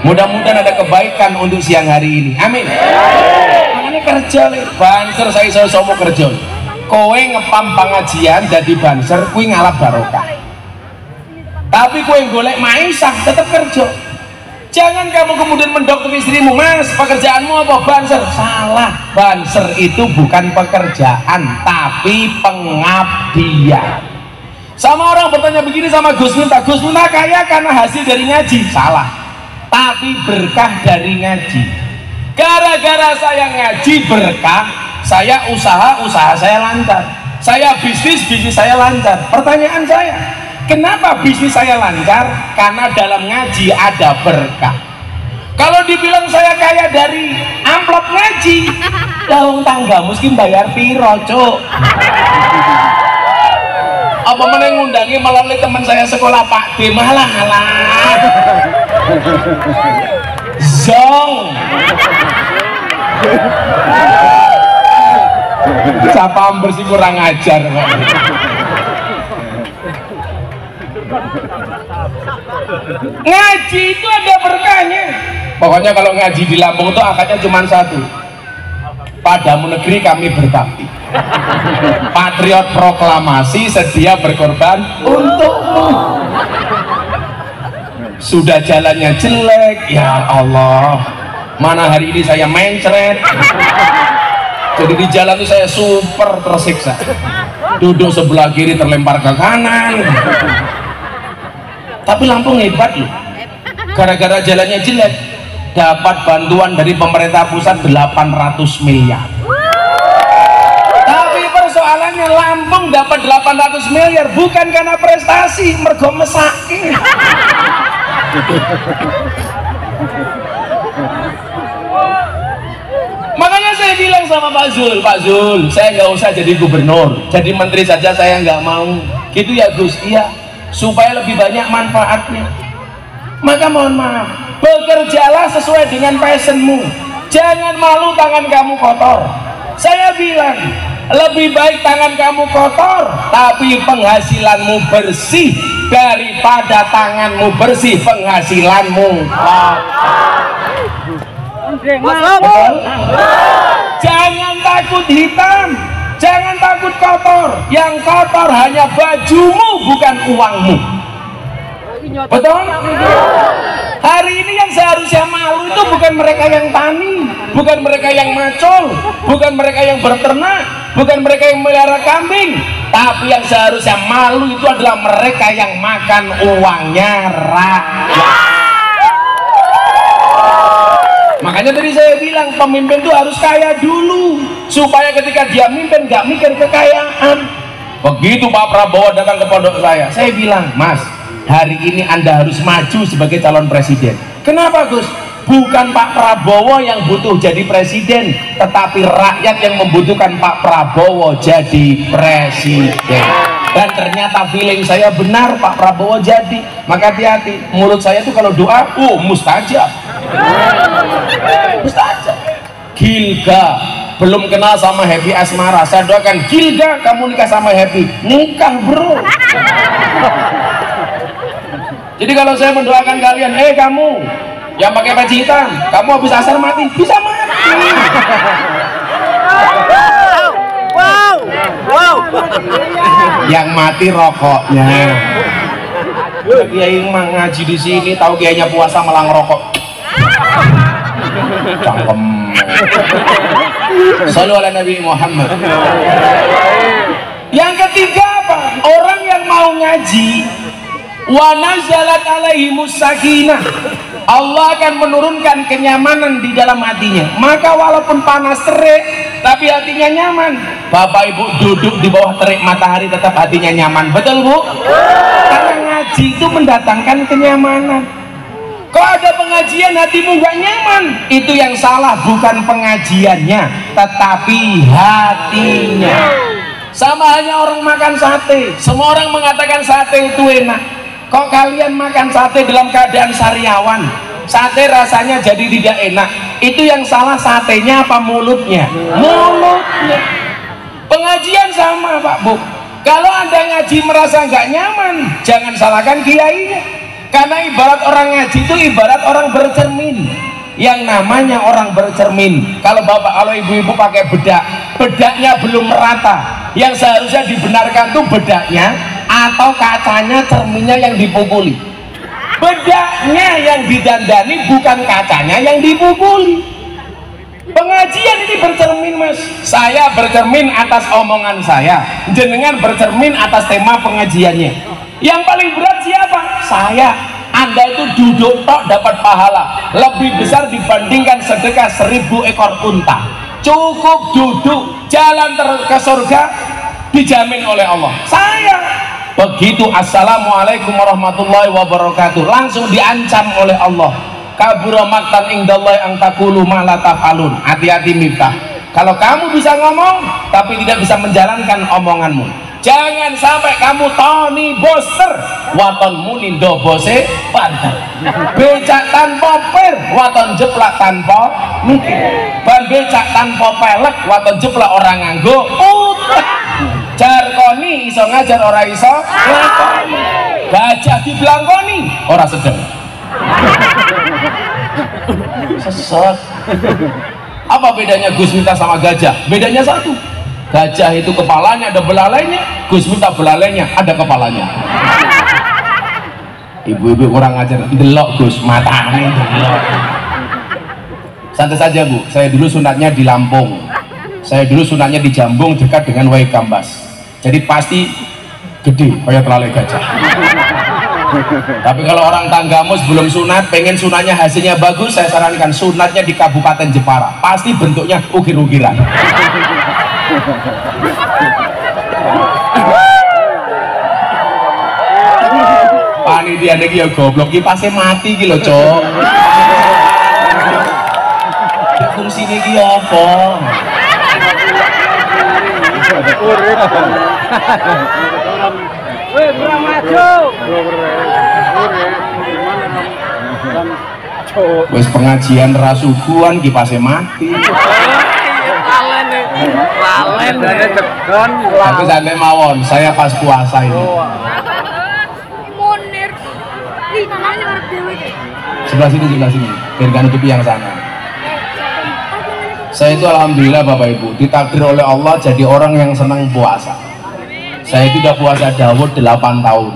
Mudah-mudahan ada kebaikan untuk siang hari ini, amin. Makanya kerja le banser, saya mau kerja. Kowe ngepam pengajian jadi banser, kowe ngalap barokah. Tapi kowe golek maisah tetap kerja. Jangan kamu kemudian mendokter istrimu, mas pekerjaanmu apa? Banser. Salah, banser itu bukan pekerjaan tapi pengabdian. Sama orang bertanya begini sama Gus Miftah, Gus Miftah kaya karena hasil dari ngaji. Salah, tapi berkah dari ngaji. Gara-gara saya ngaji berkah, saya usaha saya lancar, saya bisnis saya lancar. Pertanyaan saya, kenapa bisnis saya lancar? Karena dalam ngaji ada berkah. Kalau dibilang saya kaya dari amplop ngaji, daun tangga mungkin bayar piro, cuk. Apa mana ngundangi melalui teman saya sekolah Pak D, malah zong siapa bersih kurang ajar kok. Ngaji itu ada berkahnya. Pokoknya kalau ngaji di Lampung itu akadnya cuma satu, padamu negeri kami berbakti. Patriot proklamasi sedia berkorban untukmu. Sudah jalannya jelek, ya Allah, mana hari ini saya mencret. Jadi di jalan itu saya super tersiksa. Duduk sebelah kiri terlempar ke kanan. Tapi Lampung hebat loh, gara-gara jalannya jelek dapat bantuan dari pemerintah pusat 800 miliar. Tapi persoalannya Lampung dapat 800 miliar bukan karena prestasi, mergo mesake. Makanya saya bilang sama Pak Zul, saya nggak usah jadi gubernur, jadi menteri saja saya nggak mau. Gitu ya Gus, iya, supaya lebih banyak manfaatnya. Maka mohon maaf, bekerjalah sesuai dengan passionmu, jangan malu tangan kamu kotor. Saya bilang, lebih baik tangan kamu kotor tapi penghasilanmu bersih daripada tanganmu bersih penghasilanmu kotor. Jangan takut hitam, jangan takut kotor. Yang kotor hanya bajumu bukan uangmu. Betul? Hari ini yang seharusnya malu itu bukan mereka yang tani, bukan mereka yang macul, bukan mereka yang berternak, bukan mereka yang melihara kambing, tapi yang seharusnya malu itu adalah mereka yang makan uangnya rakyat. Makanya tadi saya bilang pemimpin itu harus kaya dulu supaya ketika dia mimpin gak mikir kekayaan. Begitu Pak Prabowo datang ke pondok saya bilang, Mas, hari ini Anda harus maju sebagai calon presiden. Kenapa Gus? Bukan Pak Prabowo yang butuh jadi presiden, tetapi rakyat yang membutuhkan Pak Prabowo jadi presiden. Dan ternyata feeling saya benar, Pak Prabowo jadi. Maka hati-hati, mulut saya tuh kalau doa, mustajab. Mustajab. Gilga belum kenal sama Happy Asmara, saya doakan Gilga kamu nikah sama Happy, nikah bro. Jadi kalau saya mendoakan kalian, kamu yang pakai peci hitam, kamu habis asar mati, bisa mati. Wow. Yang mati rokoknya. Kiai ngaji di sini, tahu kiainya puasa malah ngerokok. Cangkem. Shallu ala Nabi Muhammad. Yang ketiga apa? Orang yang mau ngaji, wa nazalat alaihimus sakinah, Allah akan menurunkan kenyamanan di dalam hatinya. Maka walaupun panas terik tapi hatinya nyaman. Bapak Ibu duduk di bawah terik matahari tetap hatinya nyaman, betul Bu? Karena ngaji itu mendatangkan kenyamanan. Kok ada pengajian hatimu gak nyaman? Itu yang salah bukan pengajiannya tetapi hatinya. Sama hanya orang makan sate, semua orang mengatakan sate itu enak. Kok kalian makan sate dalam keadaan sariawan, sate rasanya jadi tidak enak? Itu yang salah satenya apa mulutnya? Mulutnya. Pengajian sama Pak Bu, kalau Anda ngaji merasa nggak nyaman, jangan salahkan kiainya, Karena ibarat orang ngaji itu ibarat orang bercermin. Yang namanya orang bercermin, kalau bapak, kalau ibu-ibu pakai bedak, bedaknya belum merata, yang seharusnya dibenarkan tuh bedaknya atau kacanya, cerminnya yang dipukuli. Bedaknya yang didandani, bukan kacanya yang dipukuli. Pengajian ini bercermin, mas. Saya bercermin atas omongan saya, jenengan bercermin atas tema pengajiannya. Yang paling berat siapa? Saya. Anda itu duduk tok dapat pahala lebih besar dibandingkan sedekah 1000 ekor unta. Cukup duduk, jalan ke surga dijamin oleh Allah. Saya begitu, assalamualaikum warahmatullahi wabarakatuh, langsung diancam oleh Allah. Kabura maktan indallahi ang taqulu ma la taf'alun. Hati-hati Miftah, kalau kamu bisa ngomong tapi tidak bisa menjalankan omonganmu, jangan sampai kamu Tony Boster waton munindo bose pantai, becak tanpa per waton jeplak tanpa mikir, ban becak tanpa pelek waton jeplak orang nganggo utek. Jarkoni iso ngajar ora iso nglakoni, gajah diblangkoni ora sedeng. Sesat. Apa bedanya Gus Miftah sama gajah? Bedanya satu, gajah itu kepalanya ada belalainya, Gus Miftah belalainya ada kepalanya. Ibu-ibu kurang ajar, delok Gus, matanya delok. Santai saja Bu, saya dulu sunatnya di Lampung, saya dulu sunatnya di Jambung dekat dengan Wai Gambas, jadi pasti gede kayak telalai gajah. Tapi kalau orang Tanggamus belum sunat, pengen sunatnya hasilnya bagus, saya sarankan sunatnya di Kabupaten Jepara, pasti bentuknya ukir-ukiran. Panitia niki ya goblok, iki pasti mati iki lho, Cok. Fungsi niki apa? Wes pengajian rasuguan ki pasti mati. Lalen Tapi sampai mawon, saya pas puasa ini. Sebelah sini, biar kan nutupi yang sana. Saya itu alhamdulillah Bapak Ibu ditakdir oleh Allah jadi orang yang senang puasa. Saya itu udah puasa Daud 8 tahun,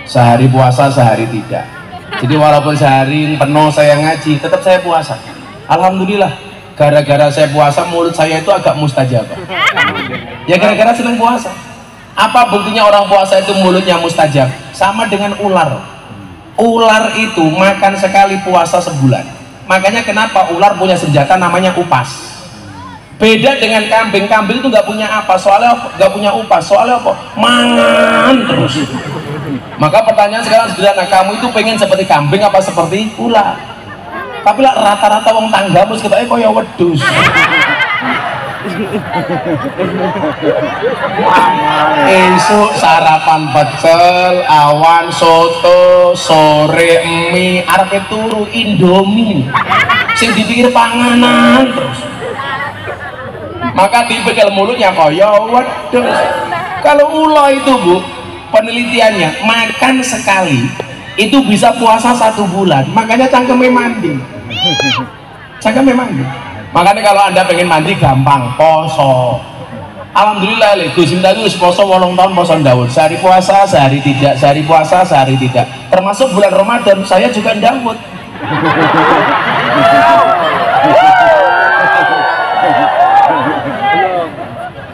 sehari puasa sehari tidak. Jadi walaupun sehari penuh saya ngaji, tetap saya puasa. Alhamdulillah, gara-gara saya puasa mulut saya itu agak mustajabah. Ya gara-gara senang puasa. Apa buktinya orang puasa itu mulutnya mustajab? Sama dengan ular. Ular itu makan sekali puasa sebulan. Makanya kenapa ular punya senjata namanya upas. Beda dengan kambing. Kambing itu nggak punya apa, soalnya nggak punya upas, soalnya apa? Mangan terus. Maka pertanyaan sekarang sederhana, kamu itu pengen seperti kambing apa seperti ular? Tapi lah rata-rata wong Tanggamus ketoknya kaya wedhus. Esuk sarapan pecel, awan soto, sore mie, arep turu Indomie. Sing dipikir panganan terus. Maka dipikir mulutnya kaya wedhus. Kalau ula itu Bu, penelitiannya makan sekali itu bisa puasa 1 bulan. Makanya cangkeme mandi. Cangkeme mandi. Makanya kalau Anda pengen mandi gampang, poso. Alhamdulillah Gus Miftah itu poso 8 tahun poso Daud. Sehari puasa, sehari tidak, sehari puasa, sehari tidak. Termasuk bulan Ramadan saya juga Daud.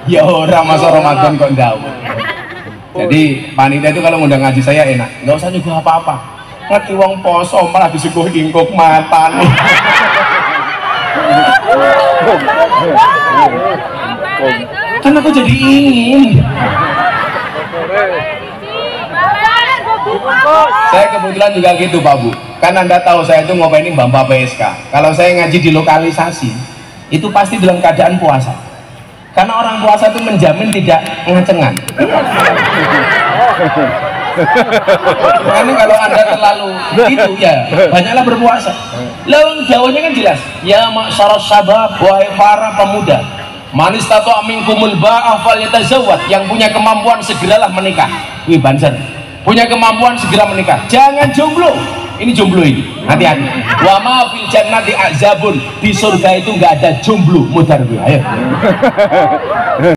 Ya orang masa Ramadan kok Daud. Jadi panitia itu kalau ngundang ngaji saya enak, nggak usah nyuguh apa-apa. Ngerti wong poso malah disuguh ingkuk mata nih. Kan aku jadi ingin. Saya kebetulan juga gitu Pak Bu. Kan Anda tahu saya itu ngopainin Bamba PSK. Kalau saya ngaji di lokalisasi, itu pasti dalam keadaan puasa. Karena orang puasa itu menjamin tidak ngacengan. Karena kalau Anda terlalu itu ya banyaklah berpuasa. Lawang Jawanya kan jelas. Ya masyarakat sabab, wahai para pemuda, man istata'a minkumul ba'ah falyatazawwaj, yang punya kemampuan segeralah menikah. Wih banser. punya kemampuan segera menikah, jangan jomblo. Ini jomblo ini, hati-hati. Wa ma fil jannati azabun, di surga itu nggak ada jomblo. Mudar, ayo.